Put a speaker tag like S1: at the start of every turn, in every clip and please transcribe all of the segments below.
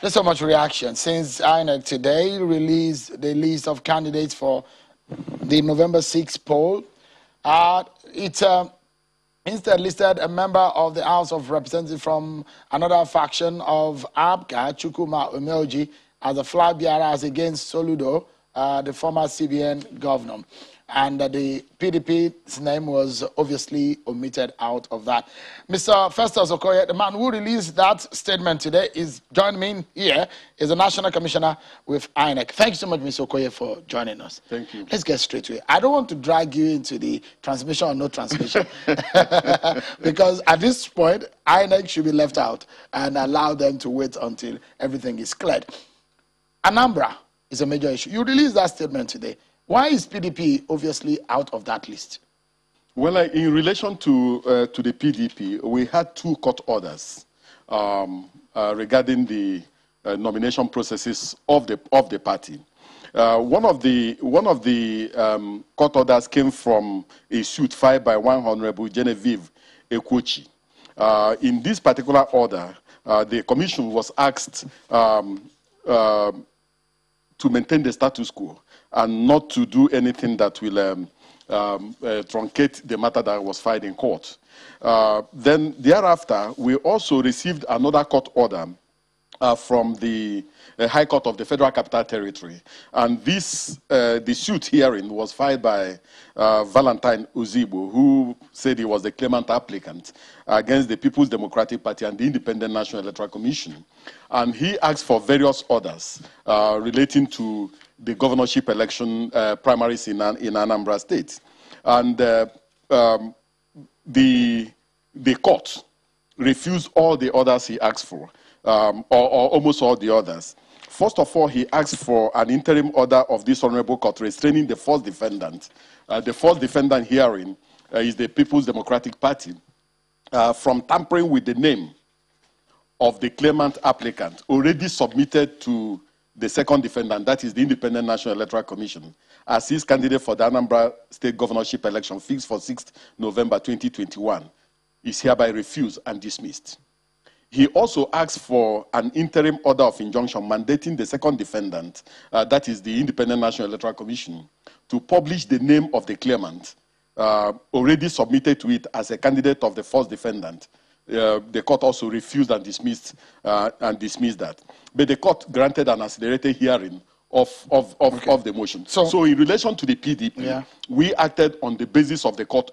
S1: There's so much reaction since INEC today released the list of candidates for the November 6 poll. It instead listed a member of the House of Representatives from another faction of ABGA, Chukwuma Umeoji, as a flag bearer as against Soludo, the former CBN governor. And the PDP's name was obviously omitted out of that. Mr. Festus Okoye, the man who released that statement today, is joining me here, is a national commissioner with INEC. Thank you so much, Mr. Okoye, for joining us.
S2: Thank you.
S1: Let's get straight to it. I don't want to drag you into the transmission or no transmission, because at this point, INEC should be left out and allow them to wait until everything is cleared. Anambra is a major issue. You released that statement today. Why is PDP obviously out of that list?
S2: Well, in relation to the PDP, we had two court orders regarding the nomination processes of the party. One of the court orders came from a suit filed by one Honorable Genevieve Ekwochi. In this particular order, the commission was asked to maintain the status quo and not to do anything that will truncate the matter that was filed in court. Then thereafter, we also received another court order from the High Court of the Federal Capital Territory. And this, the suit hearing was filed by Valentine Uzibo, who said he was the claimant applicant against the People's Democratic Party and the Independent National Electoral Commission. And he asked for various orders relating to the governorship election primaries in Anambra State. And the court refused all the orders he asked for, or almost all the orders. First of all, he asked for an interim order of this honorable court restraining the first defendant. The first defendant hearing is the People's Democratic Party from tampering with the name of the claimant applicant already submitted to the second defendant, that is the Independent National Electoral Commission, as his candidate for the Anambra State governorship election fixed for 6th November 2021, is hereby refused and dismissed. He also asked for an interim order of injunction mandating the second defendant, that is the Independent National Electoral Commission, to publish the name of the claimant already submitted to it as a candidate of the first defendant. The court also refused and dismissed that. But the court granted an accelerated hearing of the motion. So in relation to the PDP, we acted on the basis of the court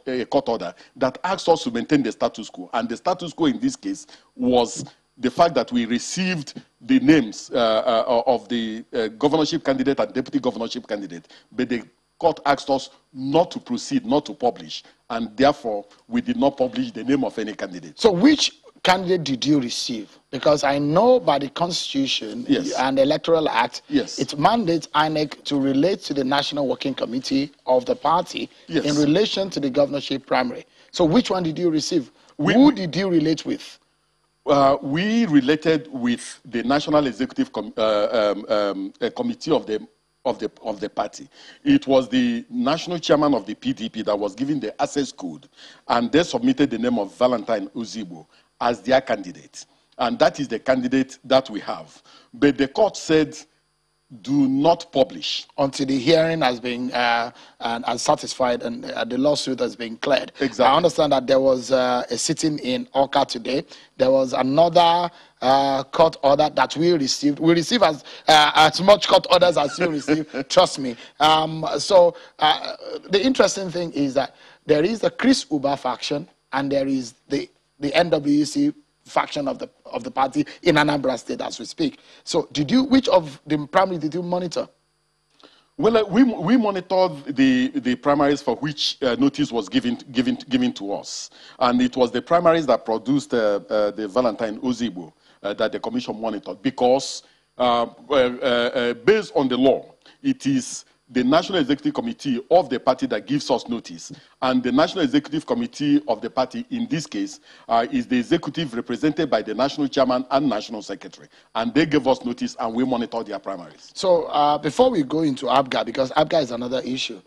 S2: order that asked us to maintain the status quo. And the status quo in this case was the fact that we received the names of the governorship candidate and deputy governorship candidate. But the court asked us not to proceed, not to publish, and therefore we did not publish the name of any candidate.
S1: So which candidate did you receive? Because I know by the Constitution and the Electoral Act, it mandates INEC to relate to the National Working Committee of the party in relation to the governorship primary. So which one did you receive? Who did you relate with?
S2: We related with the National Executive Committee of the party. It was the national chairman of the PDP that was given the access code, and they submitted the name of Valentine Uzibo as their candidate. And that is the candidate that we have. But the court said, do not publish
S1: until the hearing has been satisfied and the lawsuit has been cleared.
S2: Exactly.
S1: I understand that there was a sitting in Oka today. There was another court order that we received. We receive as much court orders as you receive. Trust me. The interesting thing is that there is the Chris Uba faction and there is the NWC faction of the party in Anambra State as we speak. So which of the primaries did you monitor?
S2: Well, we monitored the primaries for which notice was given to us. And it was the primaries that produced the Valentine Uzibo that the commission monitored, because based on the law, it is the National Executive Committee of the party that gives us notice. And the National Executive Committee of the party, in this case, is the executive represented by the National Chairman and National Secretary. And they gave us notice and we monitor their primaries.
S1: So before we go into ABGA, because ABGA is another issue,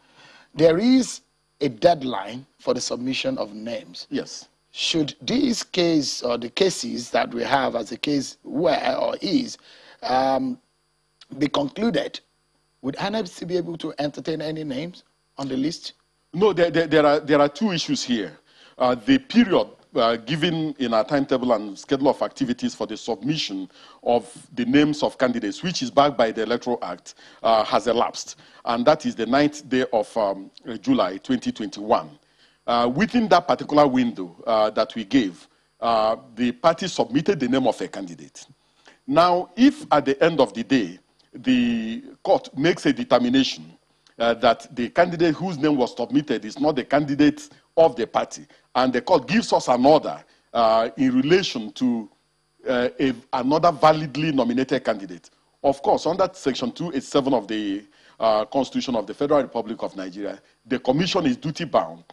S1: there is a deadline for the submission of names.
S2: Yes.
S1: Should this case or the cases that we have as a case where or is be concluded, would INEC still be able to entertain any names on the list?
S2: No, there are two issues here. The period given in our timetable and schedule of activities for the submission of the names of candidates, which is backed by the Electoral Act, has elapsed. And that is the 9th day of July 2021. Within that particular window that we gave, the party submitted the name of a candidate. Now, if at the end of the day, the court makes a determination that the candidate whose name was submitted is not the candidate of the party, and the court gives us an order in relation to another validly nominated candidate. Of course, under Section 287 of the Constitution of the Federal Republic of Nigeria, the Commission is duty-bound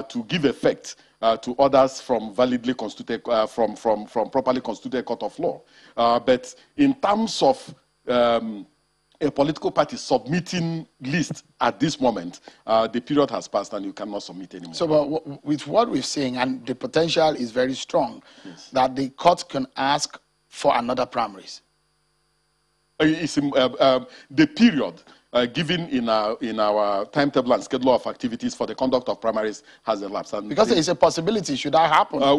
S2: to give effect to orders from validly constituted, from properly constituted court of law. But in terms of a political party submitting list at this moment, the period has passed and you cannot submit anymore.
S1: So with what we're seeing, and the potential is very strong, yes, that the court can ask for another primaries.
S2: The period given in our timetable and schedule of activities for the conduct of primaries has elapsed. And
S1: because there is a possibility, should that happen?
S2: No.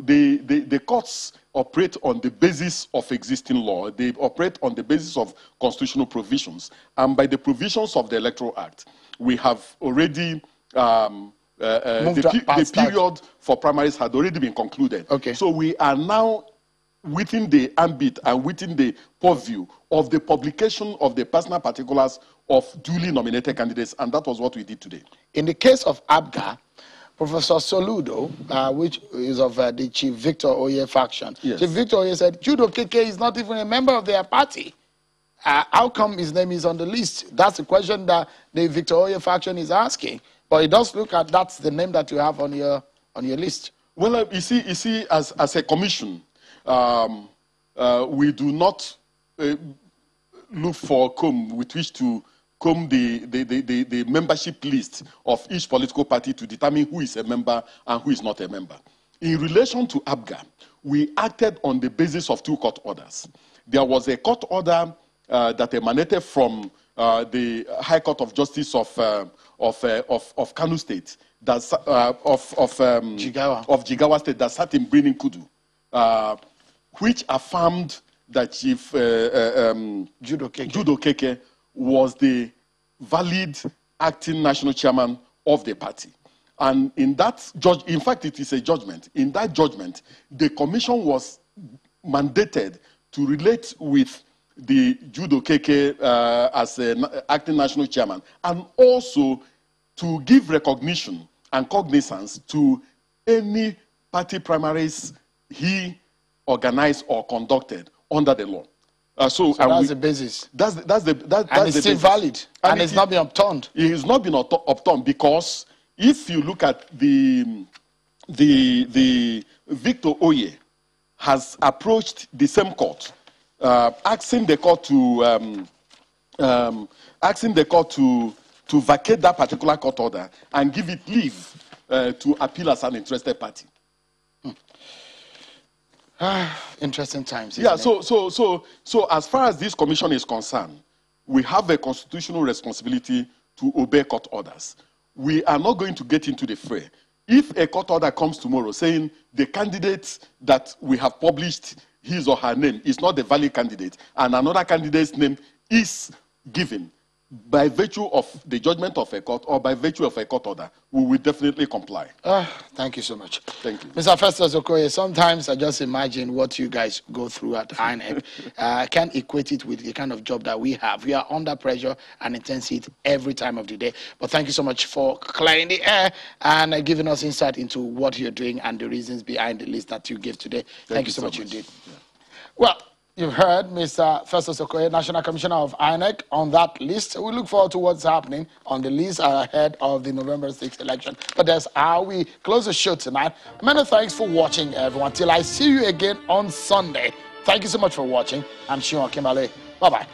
S2: The courts operate on the basis of existing law. They operate on the basis of constitutional provisions. And by the provisions of the Electoral Act, we have already, the period for primaries had already been concluded.
S1: Okay.
S2: So we are now within the ambit and within the purview of the publication of the personal particulars of duly nominated candidates, and that was what we did today.
S1: In the case of ABGA, Professor Soludo, which is of the Chief Victor Oye faction, yes, Chief Victor Oye said, Judo KK is not even a member of their party. How come his name is on the list? That's the question that the Victor Oye faction is asking. But it does look at that's the name that you have on your list.
S2: Well, you see, as a commission, we do not look for a comb with which to comb the membership list of each political party to determine who is a member and who is not a member. In relation to ABGA, we acted on the basis of two court orders. There was a court order that emanated from the High Court of Justice of Kano State, that's of Jigawa State, that sat in Birnin Kudu, which affirmed that Chief
S1: Judo
S2: Keke was the valid acting national chairman of the party. And in that in fact, it is a judgment. In that judgment, the commission was mandated to relate with the Judo Keke as an acting national chairman, and also to give recognition and cognizance to any party primaries he organized or conducted under the law.
S1: So that's the basis.
S2: And
S1: it's still valid. And it's not been upturned.
S2: It has not been upturned because if you look at the Victor Oye has approached the same court, asking the court to vacate that particular court order and give it leave to appeal as an interested party.
S1: Interesting times.
S2: Yeah, so as far as this commission is concerned, we have a constitutional responsibility to obey court orders. We are not going to get into the fray. If a court order comes tomorrow saying the candidate that we have published his or her name is not the valid candidate, and another candidate's name is given by virtue of the judgment of a court or by virtue of a court order, we will definitely comply.
S1: Thank you so much.
S2: Thank you.
S1: Mr. Festus Okoye, sometimes I just imagine what you guys go through at INEC. I can't equate it with the kind of job that we have. We are under pressure and intensity every time of the day. But thank you so much for clearing the air and giving us insight into what you're doing and the reasons behind the list that you gave today. Thank you so much indeed. Yeah. Well, you've heard Mr. Festus Okoye, National Commissioner of INEC, on that list. We look forward to what's happening on the list ahead of the November 6th election. But that's how we close the show tonight. Many thanks for watching, everyone. Till I see you again on Sunday. Thank you so much for watching. I'm Shion Kimale. Bye-bye.